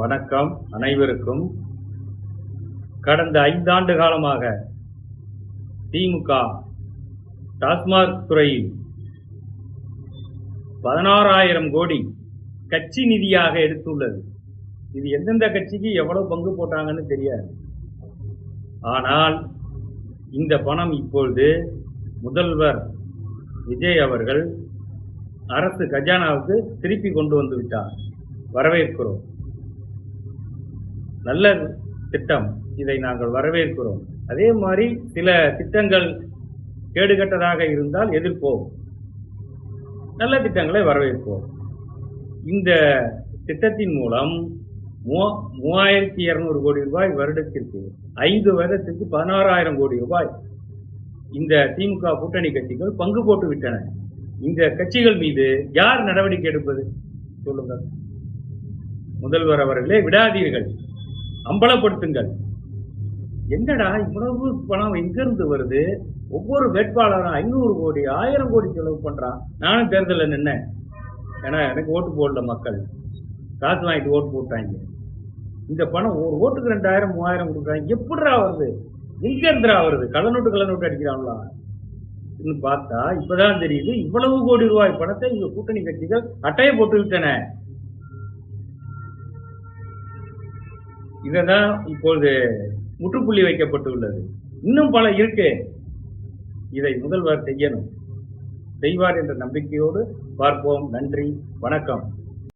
வணக்கம் அனைவருக்கும். கடந்த 5 ஆண்டு காலமாக திமுக டாஸ்மாக் துறையில் 16,000 கோடி கட்சி நிதியாக எடுத்துள்ளது. இது எந்தெந்த கட்சிக்கு எவ்வளவு பங்கு போட்டாங்கன்னு தெரியாது. ஆனால் இந்த பணம் இப்பொழுது முதல்வர் விஜய் அவர்கள் அரசு கஜானாவுக்கு திருப்பி கொண்டு வந்து விட்டார். வரவேற்கிறோம். நல்ல திட்டம், இதை நாங்கள் வரவேற்கிறோம். அதே மாதிரி சில திட்டங்கள் கேடுகட்டதாக இருந்தால் எதிர்ப்போம். நல்ல திட்டங்களை வரவேற்போம். இந்த திட்டத்தின் மூலம் 3,200 கோடி ரூபாய் வருடத்திற்கு 5 வருடத்திற்கு 16,000 கோடி ரூபாய் இந்த திமுக கூட்டணி கட்சிகள் பங்கு போட்டு விட்டன. இந்த கட்சிகள் மீது யார் நடவடிக்கை எடுப்பது சொல்லுங்கள். முதல்வர் அவர்களே, விடாதீர்கள், அம்பலப்படுத்துங்கள். என்னடா இவ்வளவு பணம் எங்கிருந்து வருது? ஒவ்வொரு வேட்பாளரும் 500 கோடி 1000 கோடி செலவு பண்றான். நானும் தேர்தலில் நின்னேன். ஏன்னா எனக்கு ஓட்டு போடல, மக்கள் காசு வாங்கிட்டு ஓட்டு போட்டாங்க. இந்த பணம் ஒரு ஓட்டுக்கு 2,000 3,000 கொடுக்குறாங்க. எப்படிடா வருது? எங்க இருந்துடா வருது? கள்ளநோட்டு அடிக்கிறாங்களா பார்த்தா இப்பதான் தெரியுது. இவ்வளவு கோடி ரூபாய் பணத்தை இந்த கூட்டணி கட்சிகள் அட்டையை போட்டு விட்டன. இததான் இப்பொழுது முற்றுப்புள்ளி வைக்கப்பட்டுள்ளது. இன்னும் பல இருக்கு. இதை முதல்வர் செய்யணும். செய்வார் என்ற நம்பிக்கையோடு பார்ப்போம். நன்றி, வணக்கம்.